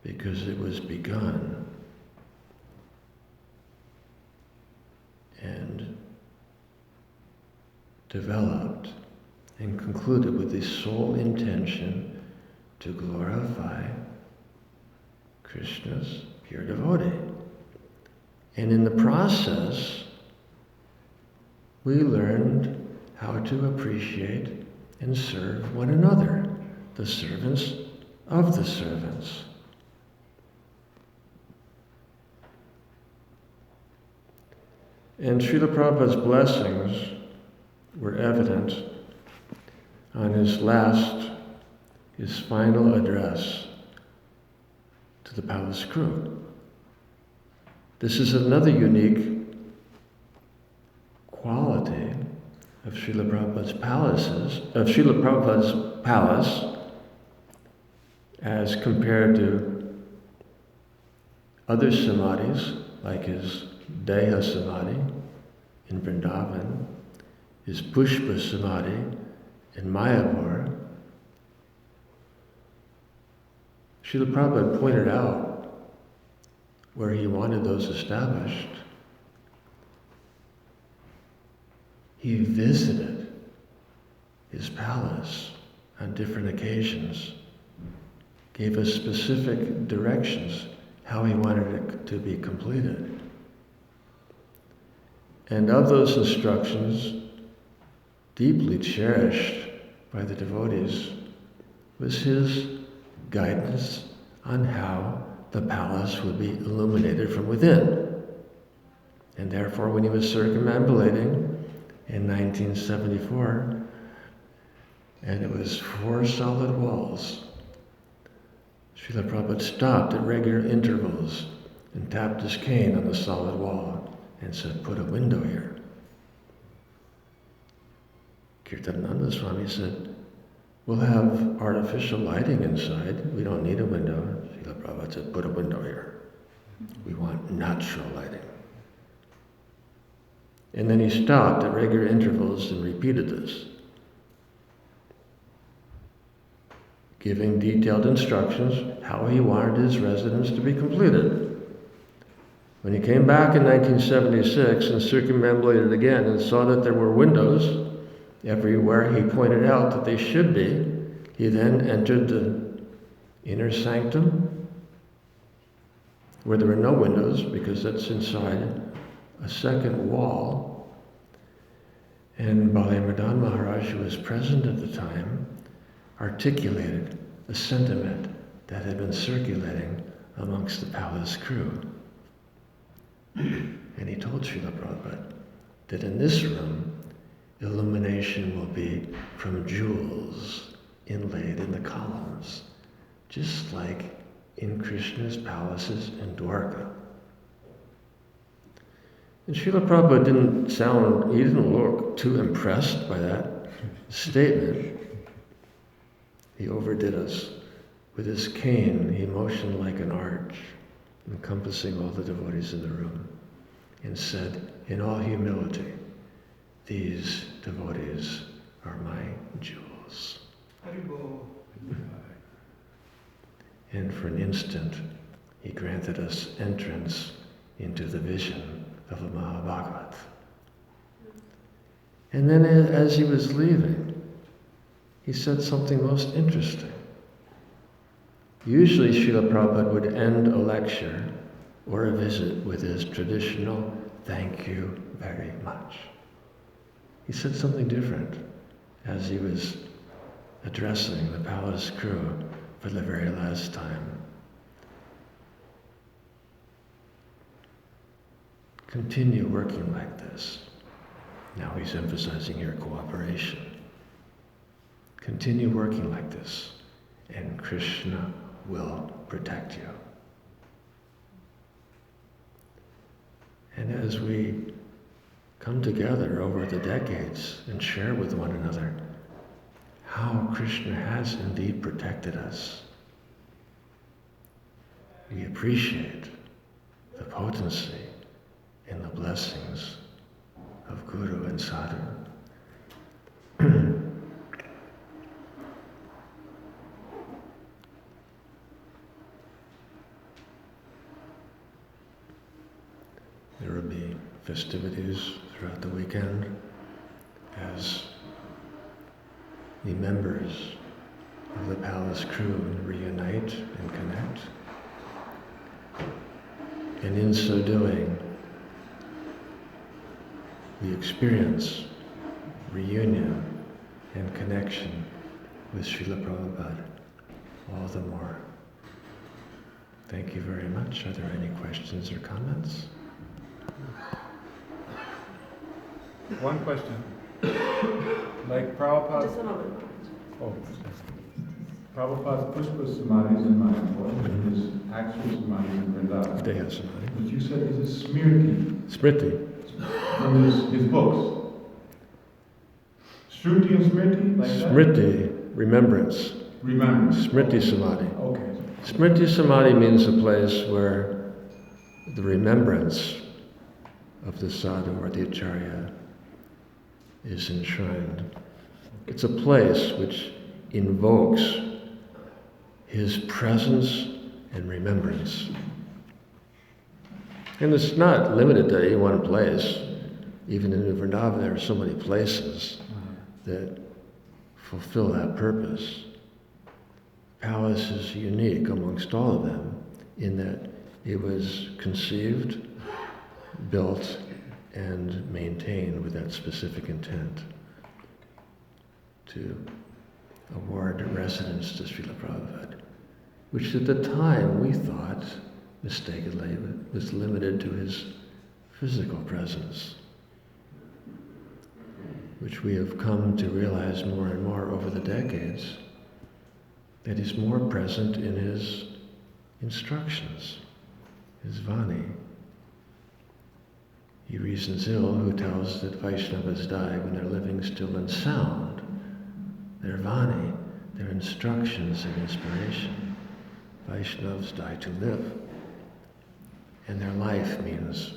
because it was begun and developed and concluded with the sole intention to glorify Krishna's pure devotee. And in the process, we learned how to appreciate and serve one another, the servants of the servants. And Srila Prabhupada's blessings were evident on his final address to the palace crew. This is another unique quality of Srila Prabhupada's palace as compared to other samadhis, like his Deha Samadhi in Vrindaban, his Pushpa Samadhi in Mayapur. Srila Prabhupada pointed out where he wanted those established. He visited his palace on different occasions, gave us specific directions how he wanted it to be completed. And of those instructions, deeply cherished by the devotees, was his guidance on how the palace would be illuminated from within. And therefore, when he was circumambulating in 1974, and it was 4 solid walls, Srila Prabhupada stopped at regular intervals and tapped his cane on the solid wall and said, "Put a window here." Kirtananda Swami said, "We'll have artificial lighting inside. We don't need a window." Srila Prabhupada said, "Put a window here. We want natural lighting." And then he stopped at regular intervals and repeated this, giving detailed instructions how he wanted his residence to be completed. When he came back in 1976 and circumambulated again and saw that there were windows everywhere he pointed out that they should be, he then entered the inner sanctum where there were no windows because that's inside a second wall. And Balayamadhan Maharaj, who was present at the time, articulated a sentiment that had been circulating amongst the palace crew. And he told Srila Prabhupada that in this room, illumination will be from jewels inlaid in the columns, just like in Krishna's palaces in Dwarka. And Srila Prabhupada didn't look too impressed by that statement. He overdid us. With his cane, he motioned like an arch, encompassing all the devotees in the room, and said, in all humility, "These devotees are my jewels." And for an instant, he granted us entrance into the vision of a Mahabhagavat. And then as he was leaving, he said something most interesting. Usually Srila Prabhupada would end a lecture or a visit with his traditional, "Thank you very much." He said something different as he was addressing the palace crew for the very last time. Continue working like this. Now he's emphasizing here cooperation. Continue working like this, and Krishna will protect you. And as we come together over the decades and share with one another how Krishna has indeed protected us, we appreciate the potency and the blessings of Guru and Sadhu. festivities throughout the weekend as the members of the palace crew reunite and connect. And in so doing, we experience reunion and connection with Srila Prabhupada all the more. Thank you very much. Are there any questions or comments? One question. Like Prabhupada. Just a moment. Oh, Prabhupada's Pushpa Samadhi is in Mayapur, and his actual Samadhi is in Vrindaban. They have Samadhi. But you said he's a Smriti. Smriti. From his books. Shruti and Smriti? Like that? Smriti, remembrance. Remembrance. Smriti Samadhi. Okay. Smriti Samadhi means a place where the remembrance of the sadhu or the acharya is enshrined. It's a place which invokes his presence and remembrance. And it's not limited to any one place. Even in Vrindaban, there are so many places that fulfill that purpose. Palace is unique amongst all of them in that it was conceived, built, and maintained with that specific intent to award residence to Srila Prabhupada, which at the time we thought, mistakenly, was limited to his physical presence, which we have come to realize more and more over the decades, that he's more present in his instructions, his Vani. He reasons ill who tells that Vaishnavas die when they're living still and sound. Their Vani, their instructions and inspiration. Vaishnavas die to live. And their life means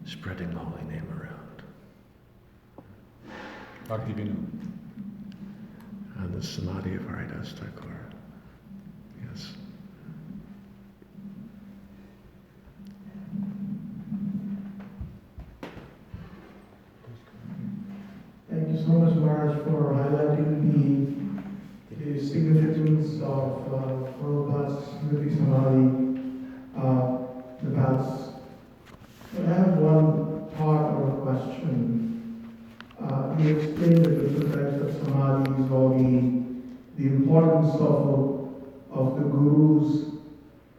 spreading the holy name around. Bhakti Vinu. On the Samadhi of Haridas Thakur. Yes. Thank you so much, Maharaj, for highlighting the significance of Prabhupada's Smriti Samadhi, the palace. But I have one thought or a question. You explained the different types of samadhis, or the importance of the gurus,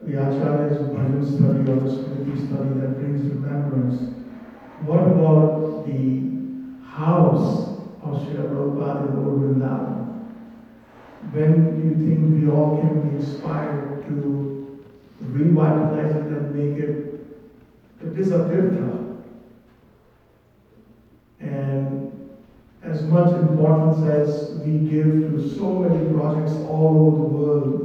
the acharyas, bhajan study or the smriti study that brings remembrance. What about the house of Srila Prabhupada in Old Vrindavan? When do you think we all can be inspired to revitalize it and make it a tirtha? And as much importance as we give to so many projects all over the world,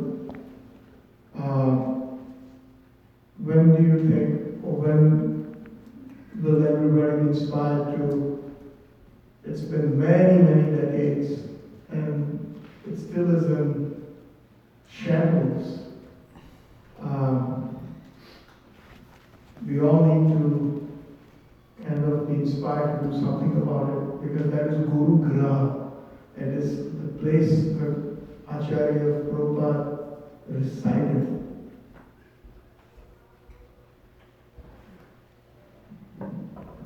when do you think, or when will everybody be inspired to? It's been many, many decades, and it still is in shambles. We all need to kind of be inspired to do something about it, because that is Guru Graha. It is the place where Acharya Prabhupada resided.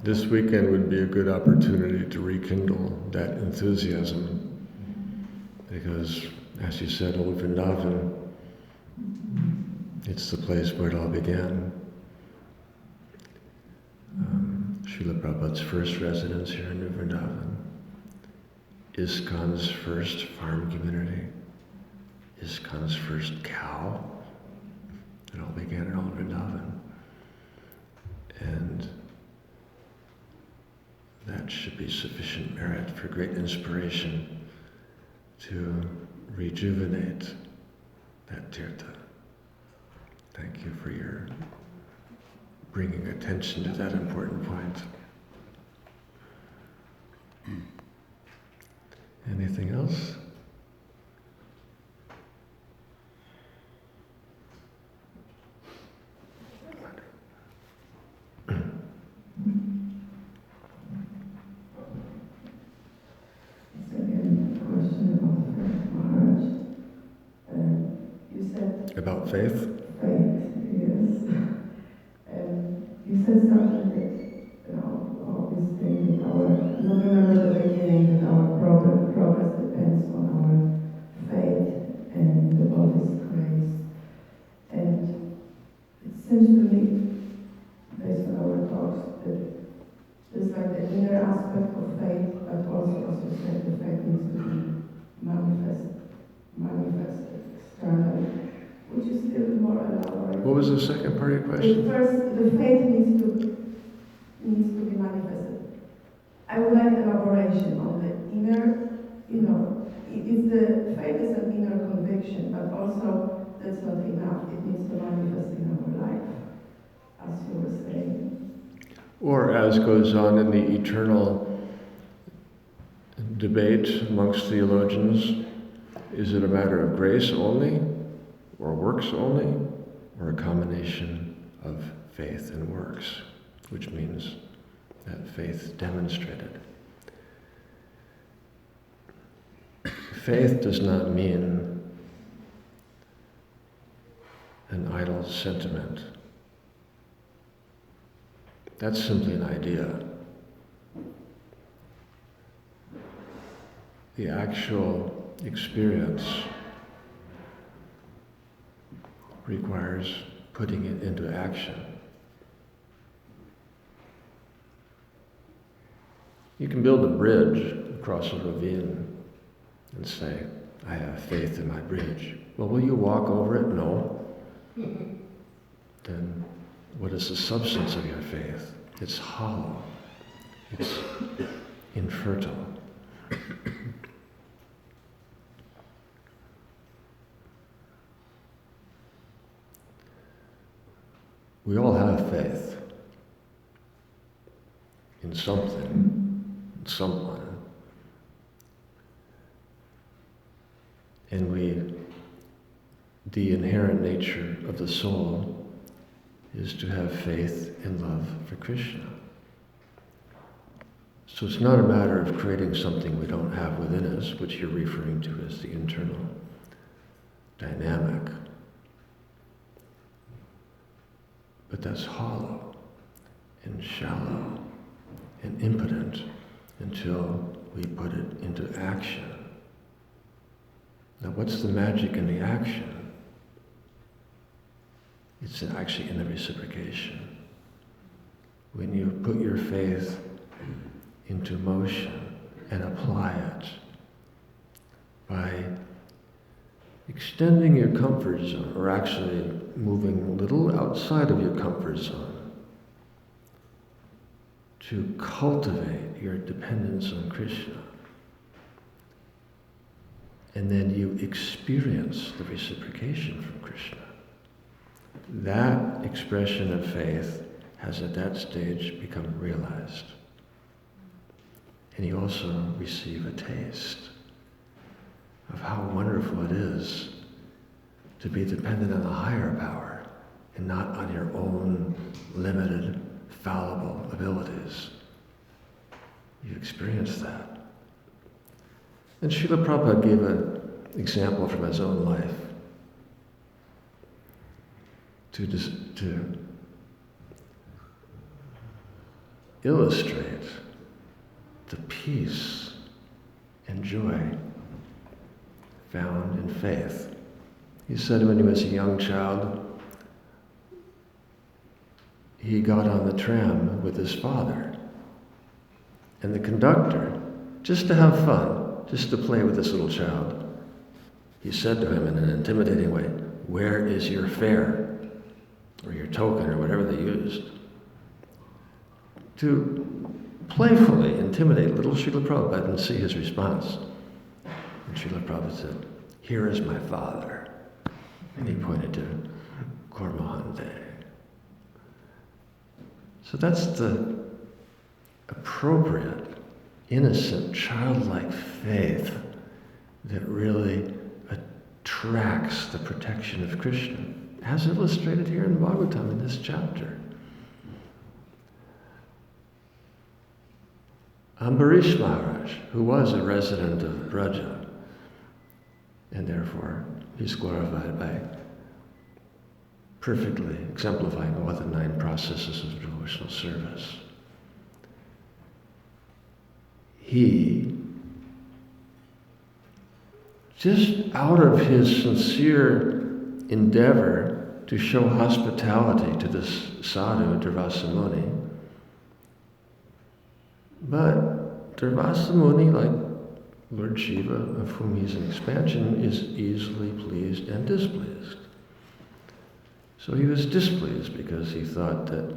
This weekend would be a good opportunity to rekindle that enthusiasm, because, as you said, Old Vrindavan, it's the place where it all began. Srila Prabhupada's first residence here in New Vrindavan, ISKCON's first farm community, ISKCON's first cow. It all began in Old Vrindavan. And that should be sufficient merit for great inspiration to rejuvenate that tirtha. Thank you for your bringing attention to that important point. Anything else? About faith? Faith, yes. And you said something that, this thing that I don't remember the beginning, that our progress depends on our faith and the body's grace. And it seems to me, based on our talks, that there's like the inner aspect of faith, but also, as you said, the faith needs to be manifested externally, which is still more elaborate. What was the second part of your question? The faith needs to be manifested. I would like elaboration on the inner, the faith is an inner conviction, but also that's not enough. It needs to manifest in our life, as you were saying. Or as goes on in the eternal debate amongst theologians, is it a matter of grace only, or works only, or a combination of faith and works, which means that faith demonstrated. Faith does not mean an idle sentiment. That's simply an idea. The actual experience requires putting it into action. You can build a bridge across a ravine and say, I have faith in my bridge. Well, will you walk over it? No. Then what is the substance of your faith? It's hollow. It's infertile. We all have faith in something, in someone. And the inherent nature of the soul is to have faith and love for Krishna. So it's not a matter of creating something we don't have within us, which you're referring to as the internal dynamic. But that's hollow and shallow and impotent until we put it into action. Now, what's the magic in the action? It's actually in the reciprocation. When you put your faith into motion and apply it by extending your comfort zone, or actually moving a little outside of your comfort zone to cultivate your dependence on Krishna. And then you experience the reciprocation from Krishna. That expression of faith has at that stage become realized. And you also receive a taste of how wonderful it is to be dependent on a higher power and not on your own limited, fallible abilities. You experience that. And Srila Prabhupada gave an example from his own life to illustrate the peace and joy found in faith. He said when he was a young child, he got on the tram with his father. And the conductor, just to have fun, just to play with this little child, he said to him in an intimidating way, "Where is your fare?" Or your token, or whatever they used. To playfully intimidate little Srila Prabhupada and see his response. And Srila Prabhupada said, "Here is my father." And he pointed to Kormahante. So that's the appropriate, innocent, childlike faith that really attracts the protection of Krishna, as illustrated here in Bhagavatam in this chapter. Ambarish Maharaj, who was a resident of Braja, and therefore he's glorified by perfectly exemplifying all the 9 processes of devotional service. He, just out of his sincere endeavor to show hospitality to this sadhu, Durvasa Muni, but Durvasa Muni, like Lord Shiva, of whom he's an expansion, is easily pleased and displeased. So he was displeased because he thought that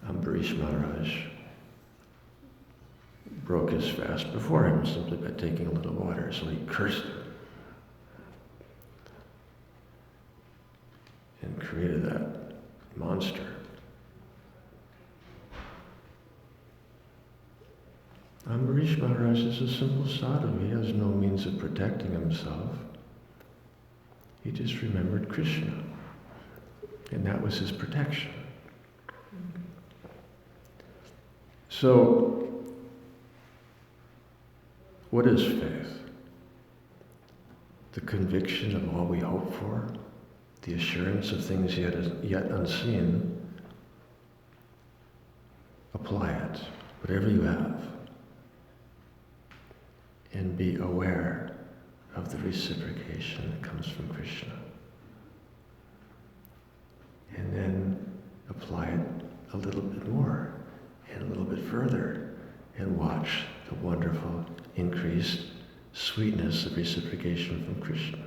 Ambarish Maharaj broke his fast before him simply by taking a little water, so he cursed him and created that monster. Ambarish Maharaj is a simple sadhu. He has no means of protecting himself. He just remembered Krishna, and that was his protection. So, what is faith? The conviction of all we hope for, the assurance of things yet unseen. Apply it, whatever you have, and be aware of the reciprocation that comes from Krishna. And then apply it a little bit more, and a little bit further, and watch the wonderful increased sweetness of reciprocation from Krishna.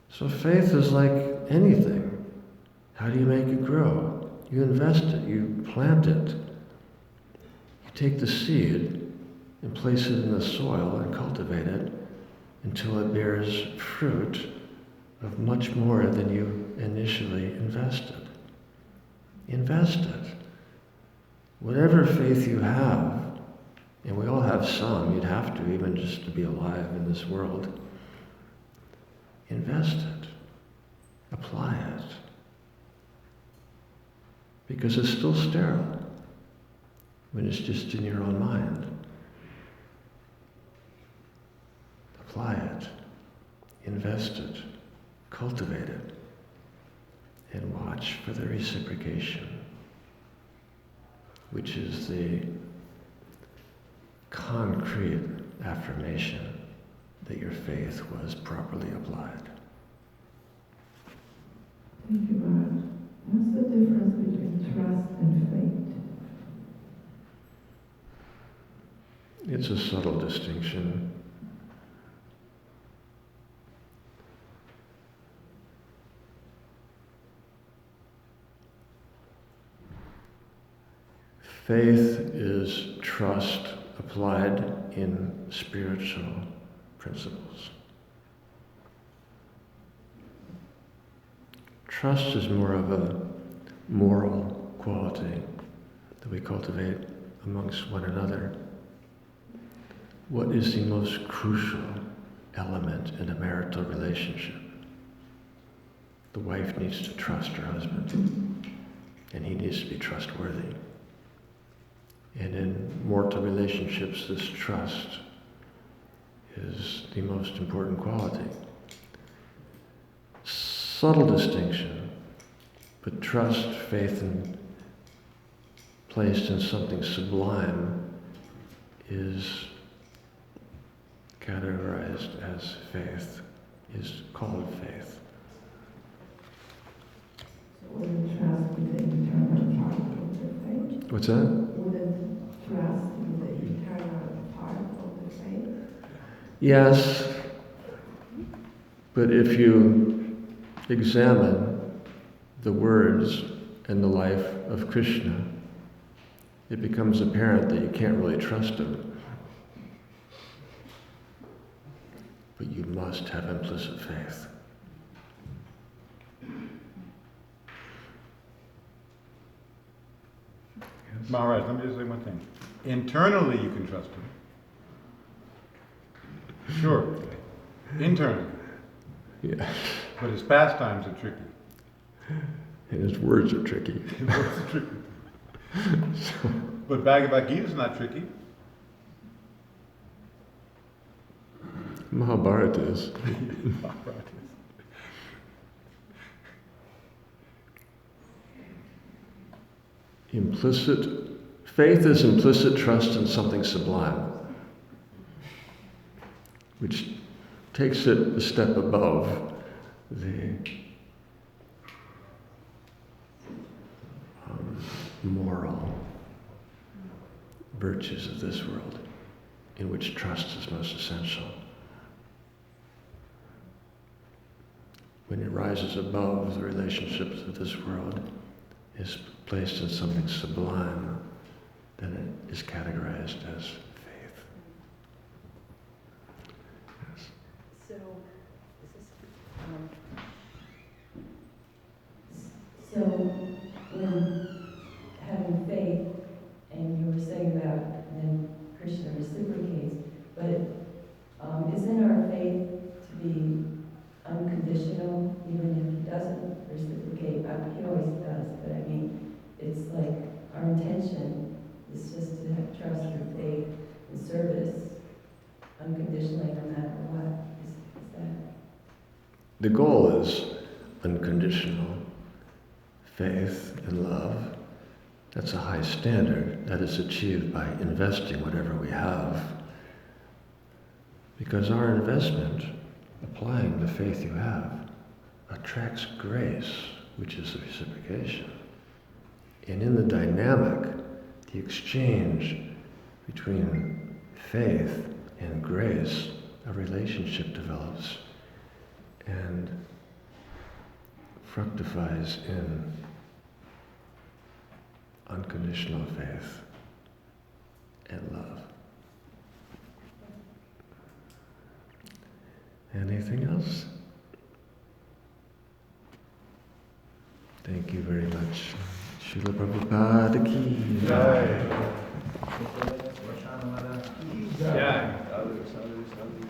So faith is like anything. How do you make it grow? You invest it, you plant it. You take the seed and place it in the soil and cultivate it until it bears fruit of much more than you initially invested. Invest it. Whatever faith you have, and we all have some, you'd have to, even just to be alive in this world, invest it. Apply it. Because it's still sterile when it's just in your own mind. Apply it. Invest it. Cultivate it. And watch for the reciprocation, which is the concrete affirmation that your faith was properly applied. Thank you, Maharaj. What's the difference between trust and faith? It's a subtle distinction. Faith is trust applied in spiritual principles. Trust is more of a moral quality that we cultivate amongst one another. What is the most crucial element in a marital relationship? The wife needs to trust her husband, and he needs to be trustworthy. And in mortal relationships, this trust is the most important quality. Subtle distinction, but trust, faith, and placed in something sublime is categorized as faith, is called faith. So wouldn't trust be the internal part of the faith? What's that? Wouldn't trust be the internal part of the faith? Yes, but if you examine the words and the life of Krishna, it becomes apparent that you can't really trust him. But you must have implicit faith. Maharaj, let me just say one thing. Internally you can trust him. Sure. Internally. Yeah. But his pastimes are tricky. And his words are tricky. His words are tricky. But Bhagavad Gita is not tricky. Mahabharata is. Faith is implicit trust in something sublime, which takes it a step above the moral virtues of this world, in which trust is most essential. When it rises above the relationships of this world, is placed in something sublime, then it is categorized as faith. Yes. So, so when having faith, and you were saying about then Krishna reciprocates, but isn't our faith to be unconditional, even if he doesn't reciprocate? He always does, but I mean, it's like our intention is just to have trust and faith and service unconditionally, no matter what. Is that? The goal is unconditional faith and love. That's a high standard that is achieved by investing whatever we have. Because our investment, applying the faith you have, attracts grace, which is the reciprocation. And in the dynamic, the exchange between faith and grace, a relationship develops and fructifies in unconditional faith and love. Anything else? Thank you very much. Srila Prabhupada ki jai. Jai. Sadhu, sadhu, sadhu.